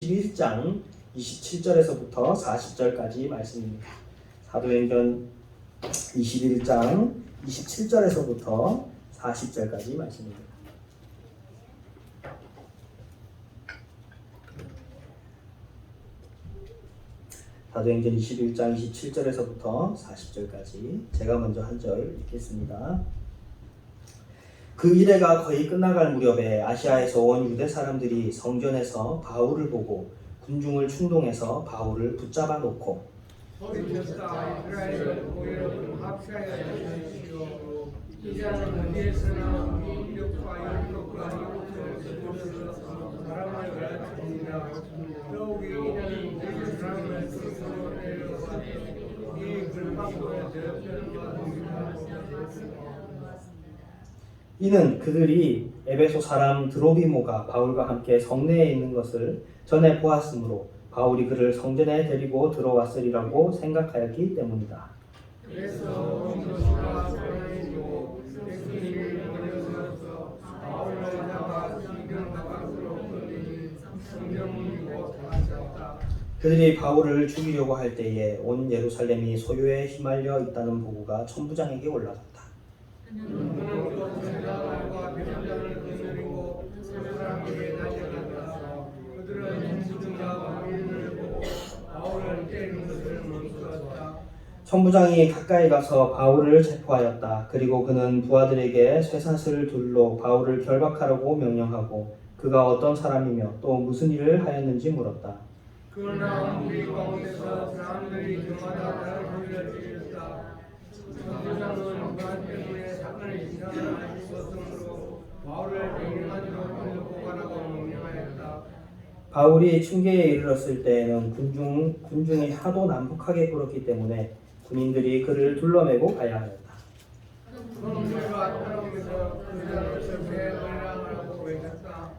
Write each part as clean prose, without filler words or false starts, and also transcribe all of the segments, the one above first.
21장 27절에서부터 40절까지 말씀입니다. 사도행전 21장 27절에서부터 40절까지 말씀입니다. 사도행전 21장 27절에서부터 40절까지 제가 먼저 한 절 읽겠습니다. 그 이래가 거의 끝나갈 무렵에 아시아에서 온 유대 사람들이 성전에서 바울을 보고 군중을 충동해서 바울을 붙잡아 놓고 소리쳤다. 이스라엘 고여분 합시하여 주시오. 이자는 어디에서나 이력과 율법과 이웃을 사람을 가르칩니다. 더욱이 이는 모든 사람을 스스로 내려가 이 불방과 대표과 동일하고 이는 그들이 에베소 사람 드로비모가 바울과 함께 성내에 있는 것을 전에 보았으므로 바울이 그를 성전에 데리고 들어왔으리라고 생각하였기 때문이다. 그래서 원수가 소리치고 백성이 모여서 바울을 잡아 성전 바깥으로 끌리니 성전문이 곧 닫혔다. 그들이 바울을 죽이려고 할 때에 온 예루살렘이 소요에 휘말려 있다는 보고가 천부장에게 올라갔다. 그는 또 제자들과 병장을 거느리고 그 사람에게 달려갔다. 그들은 천부장과 바울을 보고 바울을 때리는 것을 멈추었다. 천부장이 가까이 가서 바울을 체포하였다. 그리고 그는 부하들에게 쇠사슬 둘로 바울을 결박하라고 명령하고 그가 어떤 사람이며 또 무슨 일을 하였는지 물었다. 그러나 우리 가운데서 사람들이 저마다 다른 소리를 지르다. 천부장은 그한 때문에 사건을 진상을 알 수 없으므로 바울을 백령한으로 끌고 가라고 명령하였다. 바울이 층계에 이르렀을 때에는 군중이 하도 난폭하게 굴었기 때문에 군인들이 그를 둘러매고 가야 하였다. 그들과 따라오면서 그자를 절대 걸랑하라고 외쳤다.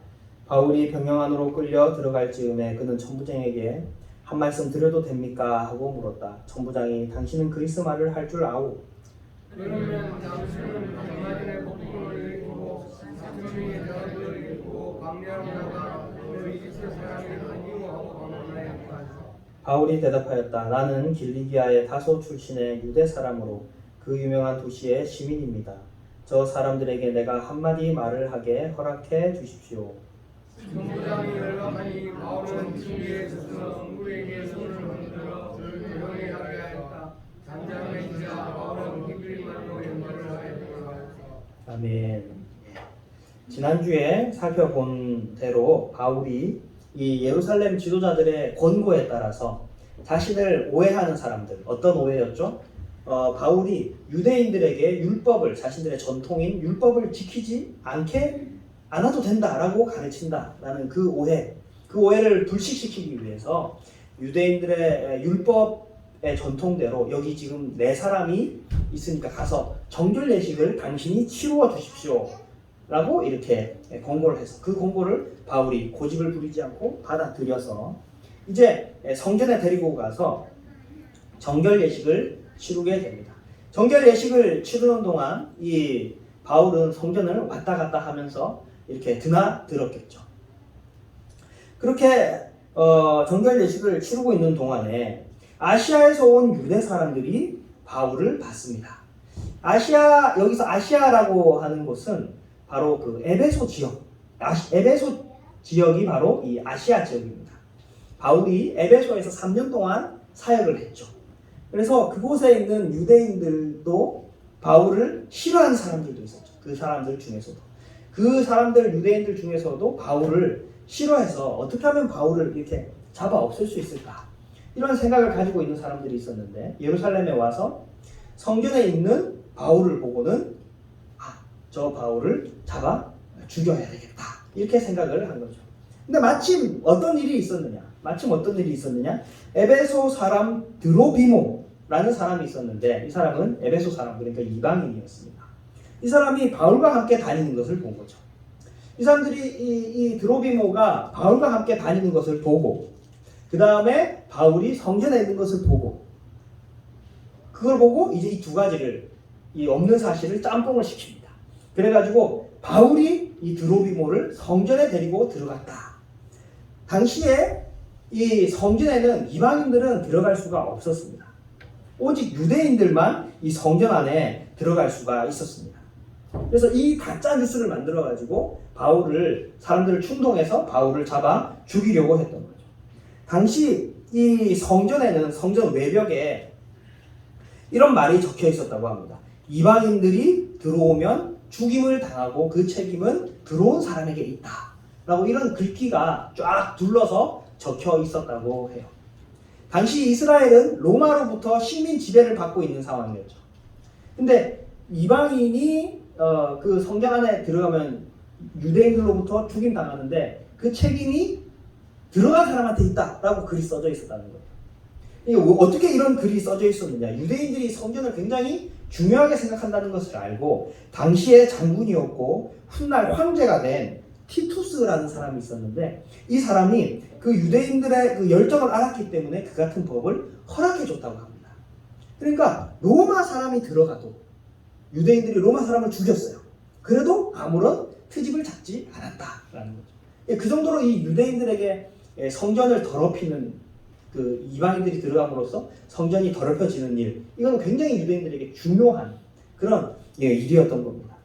바울이 병영 안으로 끌려 들어갈 즈음에 그는 천부장에게 한 말씀 드려도 됩니까? 하고 물었다. 천부장이 당신은 그리스 말을 할 줄 아오. 그러면 당신은 대마진의 복음을 읽고 사천명의 자들을 읽고 광야로 나가 너희 이집트 사람이 아니오 하고 방문하였다. 바울이 대답하였다. 나는 길리기아의 다소 출신의 유대 사람으로 그 유명한 도시의 시민입니다. 저 사람들에게 내가 한마디 말을 하게 허락해 주십시오. 천부장이 연락하니 바울은 층계에 서서 누구에게 손을 흔들어 그를 조용히 하게 하였다. 장장의 기자 바울은 히브리말로 연설을 하였다. 아멘. 지난주에 살펴본 대로 바울이 이 예루살렘 지도자들의 권고에 따라서 자신을 오해하는 사람들, 어떤 오해였죠? 바울이 유대인들에게 율법을, 자신들의 전통인 율법을 지키지 않아도 된다라고 가르친다라는 그 오해를 불식시키기 위해서 유대인들의 율법의 전통대로 여기 지금 네 사람이 있으니까 가서 정결 예식을 당신이 치루어 주십시오 라고 이렇게 권고를 해서 그 권고를 바울이 고집을 부리지 않고 받아들여서 이제 성전에 데리고 가서 정결 예식을 치르게 됩니다. 정결 예식을 치르는 동안 이 바울은 성전을 왔다 갔다 하면서 이렇게 드나들었겠죠. 그렇게 정결 예식을 치르고 있는 동안에 아시아에서 온 유대 사람들이 바울을 봤습니다. 여기서 아시아라고 하는 곳은 바로 그 에베소 지역, 에베소 지역이 바로 이 아시아 지역입니다. 바울이 에베소에서 3년 동안 사역을 했죠. 그래서 그곳에 있는 유대인들도 바울을 싫어하는 사람들도 있었죠. 그 사람들 중에서도. 그 사람들, 유대인들 중에서도 바울을 싫어해서 어떻게 하면 바울을 이렇게 잡아 없앨 수 있을까? 이런 생각을 가지고 있는 사람들이 있었는데 예루살렘에 와서 성전에 있는 바울을 보고는 저 바울을 잡아 죽여야 되겠다. 이렇게 생각을 한 거죠. 근데 마침 어떤 일이 있었느냐? 에베소 사람 드로비모라는 사람이 있었는데 이 사람은 에베소 사람, 그러니까 이방인이었습니다. 이 사람이 바울과 함께 다니는 것을 본 거죠. 이 사람들이 이 드로비모가 바울과 함께 다니는 것을 보고 그 다음에 바울이 성전에 있는 것을 보고 그걸 보고 이제 이 두 가지를 이 없는 사실을 짬뽕을 시킵니다. 그래가지고 바울이 이 드로비모를 성전에 데리고 들어갔다. 당시에 이 성전에는 이방인들은 들어갈 수가 없었습니다. 오직 유대인들만 이 성전 안에 들어갈 수가 있었습니다. 그래서 이 가짜 뉴스를 만들어 가지고 바울을 사람들을 충동해서 바울을 잡아 죽이려고 했던 거죠. 당시 이 성전에는 성전 외벽에 이런 말이 적혀 있었다고 합니다. 이방인들이 들어오면 죽임을 당하고 그 책임은 들어온 사람에게 있다. 라고 이런 글귀가 쫙 둘러서 적혀 있었다고 해요. 당시 이스라엘은 로마로부터 식민 지배를 받고 있는 상황이었죠. 근데 이방인이 그 성전 안에 들어가면 유대인들로부터 죽임 당하는데 그 책임이 들어간 사람한테 있다라고 글이 써져 있었다는 거예요. 어떻게 이런 글이 써져 있었느냐? 유대인들이 성전을 굉장히 중요하게 생각한다는 것을 알고 당시의 장군이었고 훗날 황제가 된 티투스라는 사람이 있었는데 이 사람이 그 유대인들의 그 열정을 알았기 때문에 그 같은 법을 허락해 줬다고 합니다. 그러니까 로마 사람이 들어가도 유대인들이 로마 사람을 죽였어요. 그래도 아무런 트집을 잡지 않았다라는 거죠. 그 정도로 이 유대인들에게 성전을 더럽히는 그 이방인들이 들어감으로써 성전이 더럽혀지는 일, 이건 굉장히 유대인들에게 중요한 그런 일이었던 겁니다.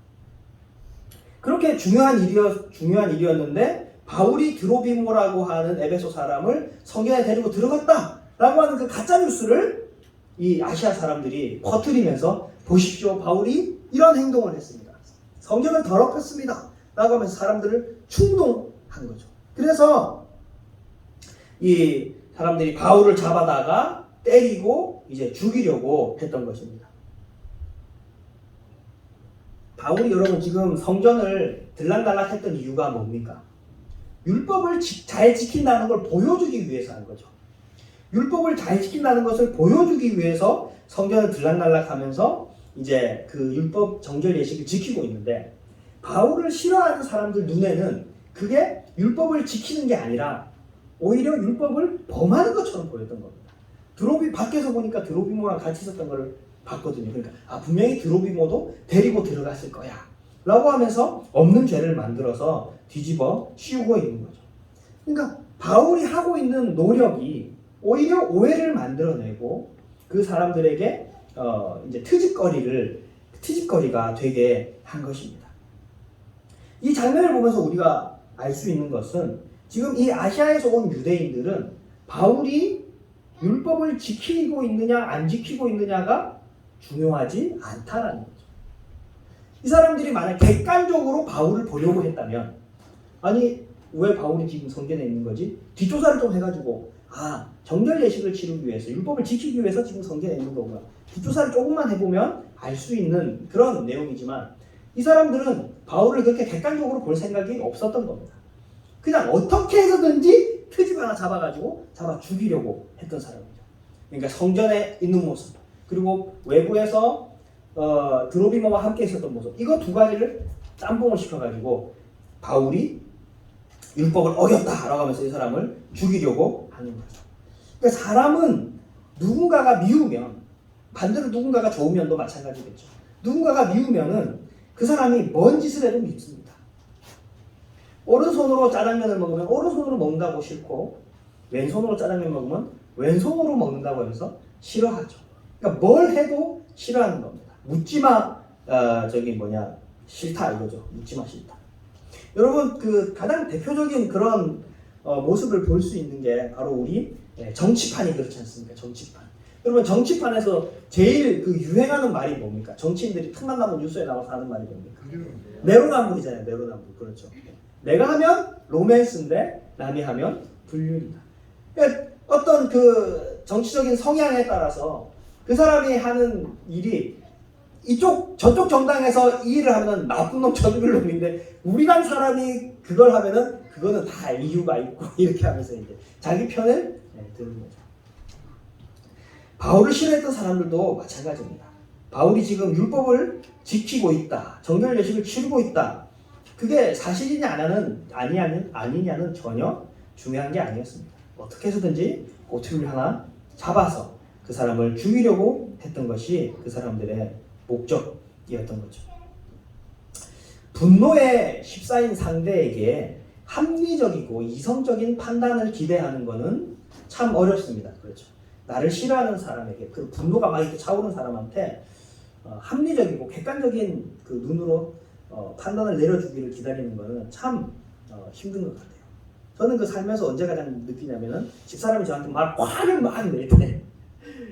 그렇게 중요한 일이었는데 바울이 드로비모라고 하는 에베소 사람을 성전에 데리고 들어갔다라고 하는 그 가짜 뉴스를 이 아시아 사람들이 퍼뜨리면서 보십시오, 바울이 이런 행동을 했습니다. 성전을 더럽혔습니다. 라고 하면서 사람들을 충동한 거죠. 그래서 이 사람들이 바울을 잡아다가 때리고 이제 죽이려고 했던 것입니다. 바울이 여러분 지금 성전을 들락날락 했던 이유가 뭡니까? 율법을 잘 지킨다는 걸 보여주기 위해서 한 거죠. 율법을 잘 지킨다는 것을 보여주기 위해서 성전을 들락날락 하면서 이제 그 율법 정결 예식을 지키고 있는데 바울을 싫어하는 사람들 눈에는 그게 율법을 지키는 게 아니라 오히려 율법을 범하는 것처럼 보였던 겁니다. 밖에서 보니까 드로비모랑 같이 있었던 걸 봤거든요. 그러니까 분명히 드로비모도 데리고 들어갔을 거야 라고 하면서 없는 죄를 만들어서 뒤집어 씌우고 있는 거죠. 그러니까 바울이 하고 있는 노력이 오히려 오해를 만들어내고 그 사람들에게 이제 트집거리가 되게 한 것입니다. 이 장면을 보면서 우리가 알 수 있는 것은 지금 이 아시아에서 온 유대인들은 바울이 율법을 지키고 있느냐 안 지키고 있느냐가 중요하지 않다라는 거죠. 이 사람들이 만약 객관적으로 바울을 보려고 했다면 아니 왜 바울이 지금 성전에 있는 거지? 뒷조사를 좀 해가지고 정결 예식을 치르기 위해서 율법을 지키기 위해서 지금 성전에 있는 거구나. 뒷조사를 조금만 해보면 알 수 있는 그런 내용이지만 이 사람들은 바울을 그렇게 객관적으로 볼 생각이 없었던 겁니다. 그냥 어떻게 해서든지 트집 하나 잡아 죽이려고 했던 사람이죠. 그러니까 성전에 있는 모습 그리고 외부에서 드로비모와 함께 있었던 모습 이거 두 가지를 짬뽕을 시켜가지고 바울이 율법을 어겼다라고 하면서 이 사람을 죽이려고 하는 거죠. 그러니까 사람은 누군가가 미우면 반대로 누군가가 좋으면도 마찬가지겠죠. 누군가가 미우면은 그 사람이 뭔 짓을 해도 밉습니다. 오른손으로 짜장면을 먹으면 오른손으로 먹는다고 싫고 왼손으로 짜장면 먹으면 왼손으로 먹는다고 해서 싫어하죠. 그러니까 뭘 해도 싫어하는 겁니다. 묻지마 싫다 이거죠. 묻지마 싫다. 여러분 그 가장 대표적인 그런 모습을 볼 수 있는 게 바로 우리 정치판이 그렇지 않습니까? 정치판. 여러분 정치판에서 제일 그 유행하는 말이 뭡니까? 정치인들이 틈만 나면 뉴스에 나와서 하는 말이 뭡니까? 내로남불이잖아요. 내로남불. 그렇죠. 내가 하면 로맨스인데 남이 하면 불륜이다. 그러니까 어떤 그 정치적인 성향에 따라서 그 사람이 하는 일이 저쪽 정당에서 이 일을 하면 나쁜 놈 저주를 놈인데 우리 당 사람이 그걸 하면은 그거는 다 이유가 있고 이렇게 하면서 이제 자기 편을 드는 거죠. 바울을 싫어했던 사람들도 마찬가지입니다. 바울이 지금 율법을 지키고 있다, 정결 예식을 치르고 있다. 그게 사실이냐 아니냐는 전혀 중요한 게 아니었습니다. 어떻게 해서든지 꼬투리를 하나 잡아서 그 사람을 죽이려고 했던 것이 그 사람들의 목적이었던 거죠. 분노에 휩싸인 상대에게 합리적이고 이성적인 판단을 기대하는 것은 참 어렵습니다. 그렇죠. 나를 싫어하는 사람에게 그 분노가 막 이렇게 차오르는 사람한테 합리적이고 객관적인 그 눈으로 판단을 내려주기를 기다리는 것은 참 힘든 것 같아요. 저는 그 살면서 언제 가장 느끼냐면은 집사람이 저한테 화를 막 낼 때,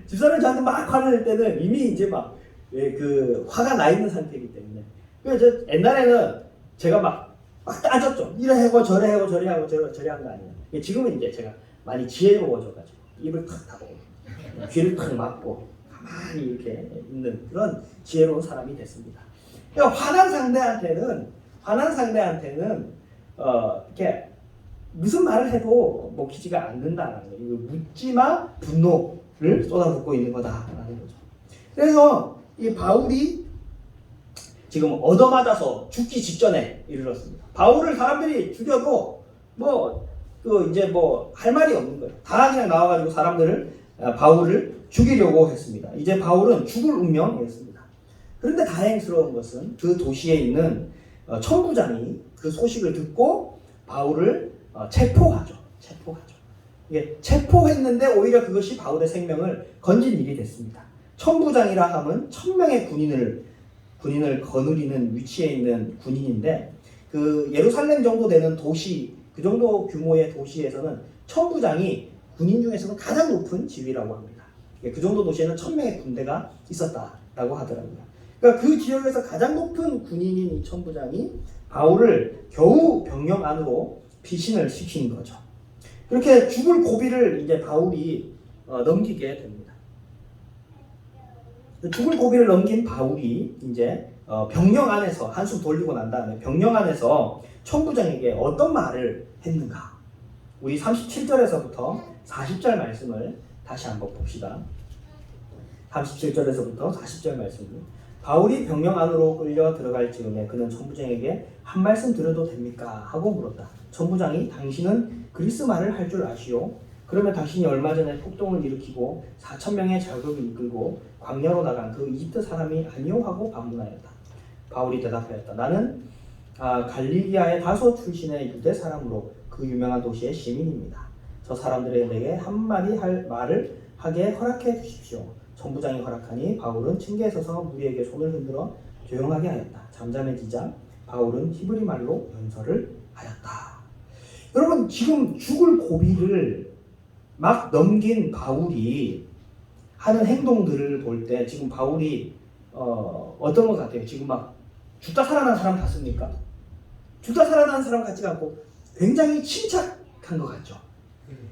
집사람이 저한테 막 화를 낼 때는 이미 이제 막 그 화가 나 있는 상태이기 때문에. 그래서 옛날에는 제가 막 따졌죠. 이래 하고 저래 하고 저래 하고 저래 한 거 아니에요. 지금은 이제 제가 많이 지혜로워져가지고 입을 탁 닫고 귀를 탁 막고 가만히 이렇게 있는 그런 지혜로운 사람이 됐습니다. 그러니까 화난 상대한테는 이렇게 무슨 말을 해도 먹히지가 않는다라는 거예요. 묻지마 분노를 쏟아붓고 있는 거다라는 거죠. 그래서 이 바울이 지금 얻어맞아서 죽기 직전에 이르렀습니다. 바울을 사람들이 죽여도 할 말이 없는 거예요. 다 그냥 나와가지고 바울을 죽이려고 했습니다. 이제 바울은 죽을 운명이었습니다. 그런데 다행스러운 것은 그 도시에 있는 천부장이 그 소식을 듣고 바울을 체포하죠. 이게 체포했는데 오히려 그것이 바울의 생명을 건진 일이 됐습니다. 천부장이라 하면 1000명의 군인을 거느리는 위치에 있는 군인인데 그 예루살렘 정도 되는 도시, 그 정도 규모의 도시에서는 천부장이 군인 중에서는 가장 높은 지위라고 합니다. 그 정도 도시에는 1000명의 군대가 있었다라고 하더라고요. 그러니까 그 지역에서 가장 높은 군인인 이 천부장이 바울을 겨우 병영 안으로 피신을 시킨 거죠. 그렇게 죽을 고비를 이제 바울이 넘기게 됩니다. 죽을 고비를 넘긴 바울이 이제 병영 안에서 한숨 돌리고 난 다음에 병영 안에서 천부장에게 어떤 말을 했는가? 우리 37절에서부터 40절 말씀을 다시 한번 봅시다. 37절에서부터 40절 말씀을 바울이 병영 안으로 끌려 들어갈 즈음에 그는 천부장에게 한 말씀 드려도 됩니까? 하고 물었다. 천부장이 당신은 그리스 말을 할 줄 아시오? 그러면 당신이 얼마 전에 폭동을 일으키고 4,000명의 자격을 이끌고 광야로 나간 그 이집트 사람이 아니오? 하고 반문하였다. 바울이 대답하였다. 나는 갈릴리아의 다소 출신의 유대 사람으로 그 유명한 도시의 시민입니다. 저 사람들에게 내게 한마디 할 말을 하게 허락해 주십시오. 천부장이 허락하니 바울은 층계에 서서 무리에게 손을 흔들어 조용하게 하였다. 잠잠해지자 바울은 히브리 말로 연설을 하였다. 여러분, 지금 죽을 고비를 막 넘긴 바울이 하는 행동들을 볼 때 지금 바울이 어떤 것 같아요? 지금 막 죽다 살아난 사람 같습니까? 죽다 살아난 사람 같지가 않고 굉장히 침착한 것 같죠.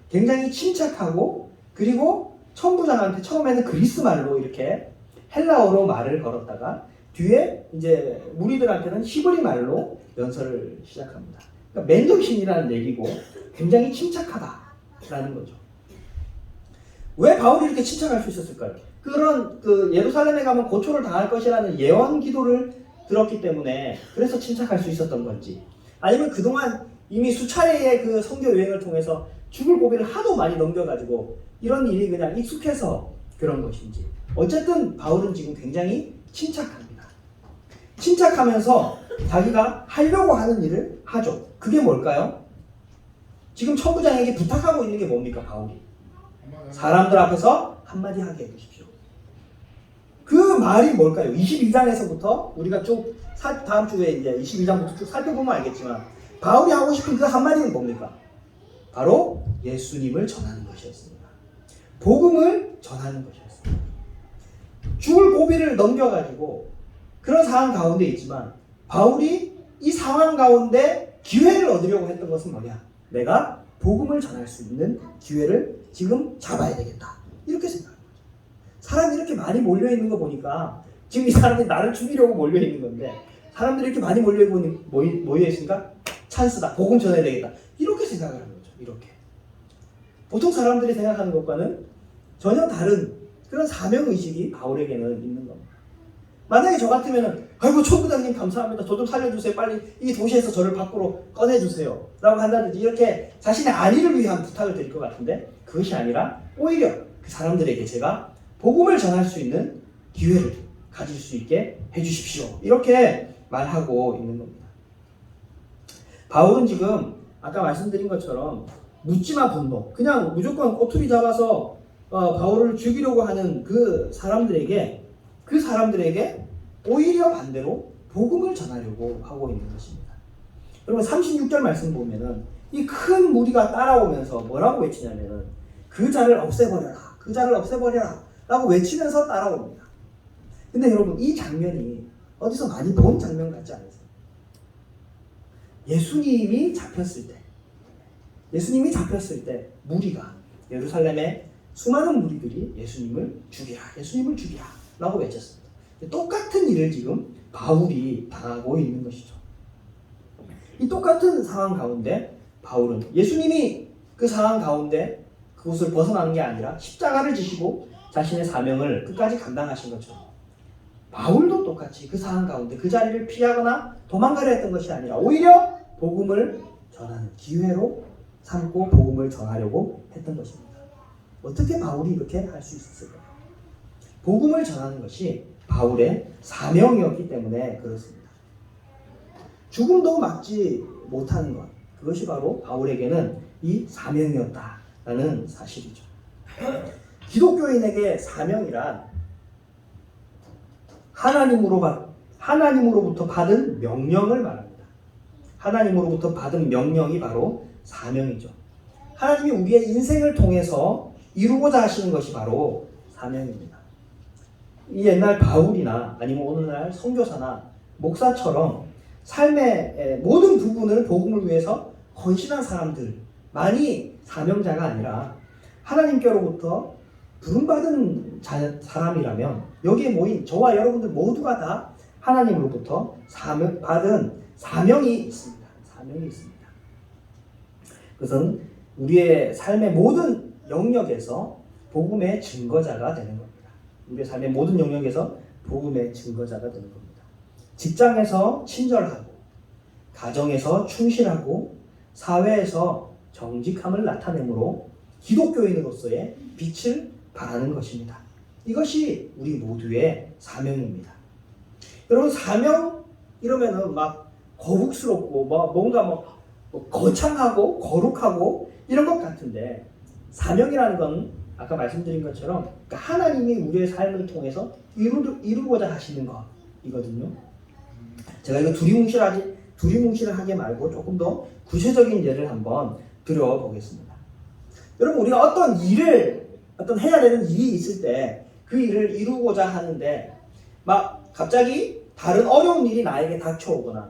굉장히 침착하고, 그리고 천부장한테 처음에는 그리스 말로 이렇게 헬라어로 말을 걸었다가 뒤에 이제 무리들한테는 히브리 말로 연설을 시작합니다. 그러니까 맨정신이라는 얘기고 굉장히 침착하다라는 거죠. 왜 바울이 이렇게 침착할 수 있었을까요? 그런 예루살렘에 가면 고초를 당할 것이라는 예언 기도를 들었기 때문에 그래서 침착할 수 있었던 건지, 아니면 그동안 이미 수차례의 그 선교 여행을 통해서 죽을 고비를 하도 많이 넘겨가지고 이런 일이 그냥 익숙해서 그런 것인지, 어쨌든 바울은 지금 굉장히 침착합니다. 침착하면서 자기가 하려고 하는 일을 하죠. 그게 뭘까요? 지금 천부장에게 부탁하고 있는 게 뭡니까? 바울이 사람들 앞에서 한마디 하게 해주십시오. 그 말이 뭘까요? 22장에서부터 우리가 쭉 다음 주에 이제 22장부터 쭉 살펴보면 알겠지만 바울이 하고 싶은 그 한마디는 뭡니까? 바로 예수님을 전하는 것이었습니다. 복음을 전하는 것이었습니다. 죽을 고비를 넘겨가지고 그런 상황 가운데 있지만 바울이 이 상황 가운데 기회를 얻으려고 했던 것은 뭐냐? 내가 복음을 전할 수 있는 기회를 지금 잡아야 되겠다. 이렇게 생각하는 거죠. 사람이 이렇게 많이 몰려있는 거 보니까 지금 이 사람들이 나를 죽이려고 몰려있는 건데, 사람들이 이렇게 많이 모여있으니까 찬스다. 복음 전해야 되겠다. 이렇게 생각을 하는 거죠. 이렇게. 보통 사람들이 생각하는 것과는 전혀 다른 그런 사명의식이 바울에게는 있는 겁니다. 만약에 저 같으면은 아이고 천부장님 감사합니다. 저 좀 살려주세요. 빨리 이 도시에서 저를 밖으로 꺼내주세요. 라고 한다든지 이렇게 자신의 안위를 위한 부탁을 드릴 것 같은데, 그것이 아니라 오히려 그 사람들에게 제가 복음을 전할 수 있는 기회를 가질 수 있게 해주십시오. 이렇게 말하고 있는 겁니다. 바울은 지금 아까 말씀드린 것처럼 묻지마 분노, 그냥 무조건 꼬투리 잡아서 바울을 죽이려고 하는 그 사람들에게 오히려 반대로 복음을 전하려고 하고 있는 것입니다. 여러분 36절 말씀 보면은 이 큰 무리가 따라오면서 뭐라고 외치냐면은 그 자를 없애버려라, 그 자를 없애버려라 라고 외치면서 따라옵니다. 근데 여러분 이 장면이 어디서 많이 본 장면 같지 않으세요? 예수님이 잡혔을 때 무리가 예루살렘의 수많은 무리들이 예수님을 죽이라 라고 외쳤습니다. 똑같은 일을 지금 바울이 당하고 있는 것이죠. 이 똑같은 상황 가운데 바울은 예수님이 그 상황 가운데 그곳을 벗어나는 게 아니라 십자가를 지시고 자신의 사명을 끝까지 감당하신 것처럼 바울도 똑같이 그 상황 가운데 그 자리를 피하거나 도망가려 했던 것이 아니라 오히려 복음을 전하는 기회로 삼고 복음을 전하려고 했던 것입니다. 어떻게 바울이 이렇게 할 수 있었을까요? 복음을 전하는 것이 바울의 사명이었기 때문에 그렇습니다. 죽음도 막지 못하는 것, 그것이 바로 바울에게는 이 사명이었다라는 사실이죠. 기독교인에게 사명이란 하나님으로부터 받은 명령을 말합니다. 하나님으로부터 받은 명령이 바로 사명이죠. 하나님이 우리의 인생을 통해서 이루고자 하시는 것이 바로 사명입니다. 이 옛날 바울이나 아니면 오늘날 선교사나 목사처럼 삶의 모든 부분을 복음을 위해서 헌신한 사람들만이 사명자가 아니라 하나님께로부터 부름받은 사람이라면 여기에 모인 저와 여러분들 모두가 다 하나님으로부터 받은 사명이 있습니다. 그것은 우리의 삶의 모든 영역에서 복음의 증거자가 되는 겁니다. 우리의 삶의 모든 영역에서 복음의 증거자가 되는 겁니다. 직장에서 친절하고, 가정에서 충실하고, 사회에서 정직함을 나타내므로 기독교인으로서의 빛을 발하는 것입니다. 이것이 우리 모두의 사명입니다. 여러분 사명 이러면은 막 거북스럽고 뭔가 거창하고 거룩하고 이런 것 같은데 사명이라는 건 아까 말씀드린 것처럼 하나님이 우리의 삶을 통해서 이루고자 하시는 것이거든요. 제가 이거 두리뭉실하게 말고 조금 더 구체적인 예를 한번 들어보겠습니다. 여러분 우리가 어떤 해야 되는 일이 있을 때 그 일을 이루고자 하는데 막 갑자기 다른 어려운 일이 나에게 닥쳐오거나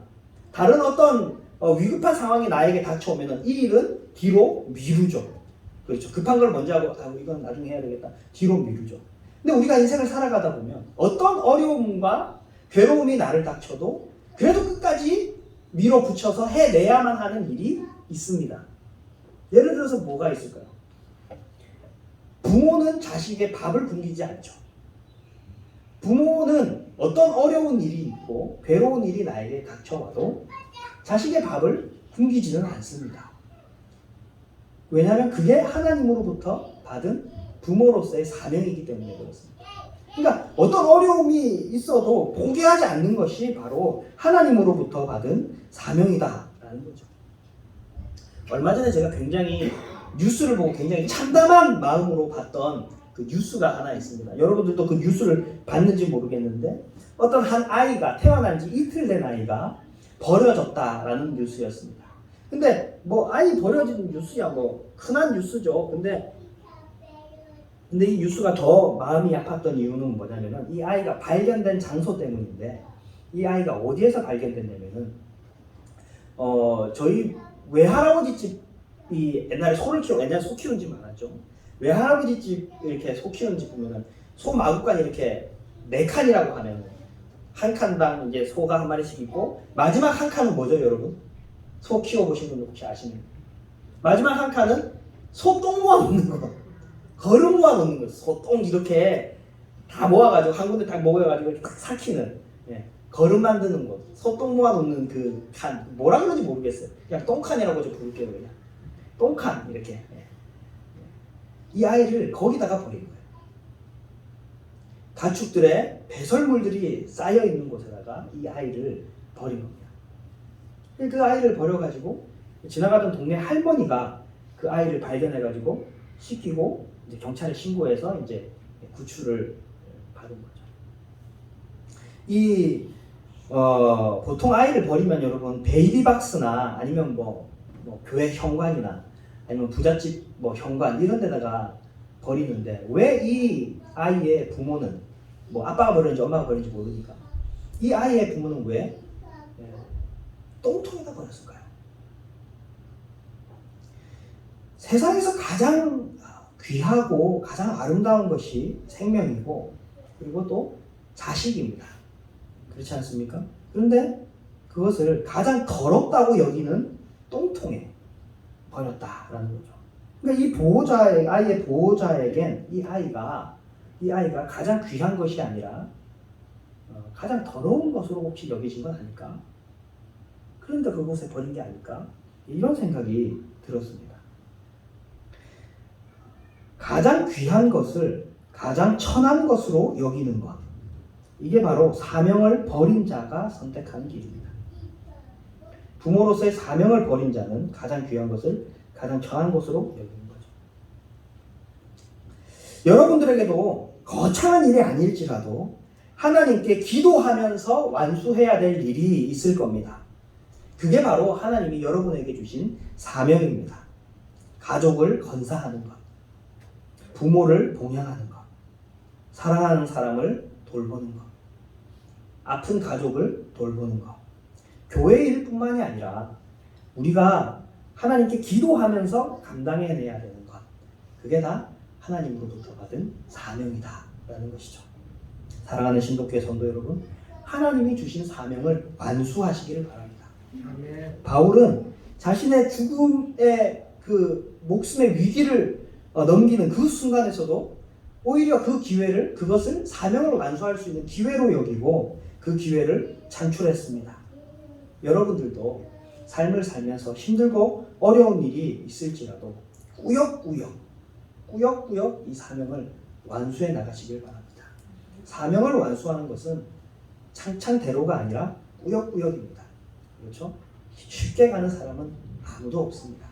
다른 어떤 위급한 상황이 나에게 닥쳐오면 이 일은 뒤로 미루죠. 그렇죠. 급한 걸 먼저 하고 이건 나중에 해야 되겠다. 뒤로 미루죠. 근데 우리가 인생을 살아가다 보면 어떤 어려움과 괴로움이 나를 닥쳐도 그래도 끝까지 밀어붙여서 해내야만 하는 일이 있습니다. 예를 들어서 뭐가 있을까요? 부모는 자식의 밥을 굶기지 않죠. 부모는 어떤 어려운 일이 있고 괴로운 일이 나에게 닥쳐와도 자식의 밥을 굶기지는 않습니다. 왜냐하면 그게 하나님으로부터 받은 부모로서의 사명이기 때문에 그렇습니다. 그러니까 어떤 어려움이 있어도 포기하지 않는 것이 바로 하나님으로부터 받은 사명이다라는 거죠. 얼마 전에 제가 뉴스를 보고 굉장히 참담한 마음으로 봤던 그 뉴스가 하나 있습니다. 여러분들도 그 뉴스를 봤는지 모르겠는데 어떤 한 아이가 태어난 지 이틀 된 아이가 버려졌다라는 뉴스였습니다. 근데 아이 버려진 뉴스야 흔한 뉴스죠. 근데 이 뉴스가 더 마음이 아팠던 이유는 뭐냐면은 이 아이가 발견된 장소 때문인데 이 아이가 어디에서 발견됐냐면은 저희 외할아버지 집이 옛날에 소 키우는 집 많았죠. 외할아버지 집 이렇게 소 키우는 집 보면은 소 마구간 이렇게 4칸이라고 하면 한 칸당 이제 소가 한 마리씩 있고 마지막 한 칸은 뭐죠, 여러분? 소 키워보신 분들 혹시 아시는? 마지막 한 칸은 소 똥 모아놓는 거. 거름 모아놓는 거. 소 똥 이렇게 다 모아가지고 한 군데 딱 모여가지고 이렇게 삭히는 거름 만드는 곳. 소 똥 모아놓는 그 칸. 뭐라 그러는지 모르겠어요. 그냥 똥칸이라고 좀 부를게요. 그냥. 똥칸 이렇게. 이 아이를 거기다가 버린 거예요. 가축들의 배설물들이 쌓여있는 곳에다가 이 아이를 버린 겁니다. 그 아이를 버려가지고 지나가던 동네 할머니가 그 아이를 발견해가지고 씻기고 이제 경찰에 신고해서 이제 구출을 받은 거죠. 보통 아이를 버리면 여러분 베이비박스나 아니면 뭐 교회 현관이나 아니면 부잣집 뭐 현관 이런 데다가 버리는데 왜 이 아이의 부모는 뭐 아빠가 버렸는지 엄마가 버렸는지 모르니까 이 아이의 부모는 왜 똥통에다 버렸을까요? 세상에서 가장 귀하고 가장 아름다운 것이 생명이고 그리고 또 자식입니다. 그렇지 않습니까? 그런데 그것을 가장 더럽다고 여기는 똥통에 버렸다라는 거죠. 그러니까 아이의 보호자에겐 이 아이가 가장 귀한 것이 아니라 가장 더러운 것으로 혹시 여기신 건 아닐까? 그런데 그곳에 버린 게 아닐까? 이런 생각이 들었습니다. 가장 귀한 것을 가장 천한 것으로 여기는 것. 이게 바로 사명을 버린 자가 선택한 길입니다. 부모로서의 사명을 버린 자는 가장 귀한 것을 가장 천한 것으로 여기는 거죠. 여러분들에게도 거창한 일이 아닐지라도 하나님께 기도하면서 완수해야 될 일이 있을 겁니다. 그게 바로 하나님이 여러분에게 주신 사명입니다. 가족을 건사하는 것, 부모를 봉양하는 것, 사랑하는 사람을 돌보는 것, 아픈 가족을 돌보는 것. 교회 일뿐만이 아니라 우리가 하나님께 기도하면서 감당해내야 되는 것. 그게 다 하나님으로부터 받은 사명이다라는 것이죠. 사랑하는 신독교회 성도 여러분, 하나님이 주신 사명을 완수하시기를 바랍니다. 바울은 자신의 죽음의 그 목숨의 위기를 넘기는 그 순간에서도 오히려 그것을 사명을 완수할 수 있는 기회로 여기고 그 기회를 창출했습니다. 여러분들도 삶을 살면서 힘들고 어려운 일이 있을지라도 꾸역꾸역 이 사명을 완수해 나가시길 바랍니다. 사명을 완수하는 것은 창창대로가 아니라 꾸역꾸역입니다. 그렇죠? 쉽게 가는 사람은 아무도 없습니다.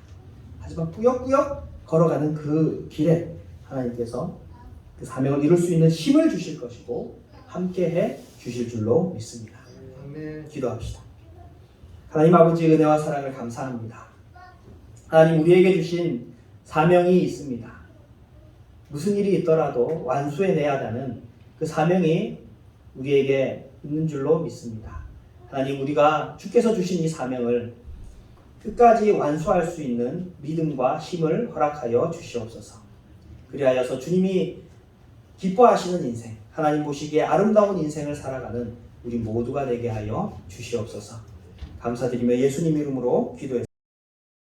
하지만 꾸역꾸역 걸어가는 그 길에 하나님께서 그 사명을 이룰 수 있는 힘을 주실 것이고 함께해 주실 줄로 믿습니다. 기도합시다. 하나님 아버지 은혜와 사랑을 감사합니다. 하나님 우리에게 주신 사명이 있습니다. 무슨 일이 있더라도 완수해내야 하는 그 사명이 우리에게 있는 줄로 믿습니다. 하나님 우리가 주께서 주신 이 사명을 끝까지 완수할 수 있는 믿음과 힘을 허락하여 주시옵소서. 그리하여서 주님이 기뻐하시는 인생, 하나님 보시기에 아름다운 인생을 살아가는 우리 모두가 되게 하여 주시옵소서. 감사드리며 예수님 이름으로 기도했습니다.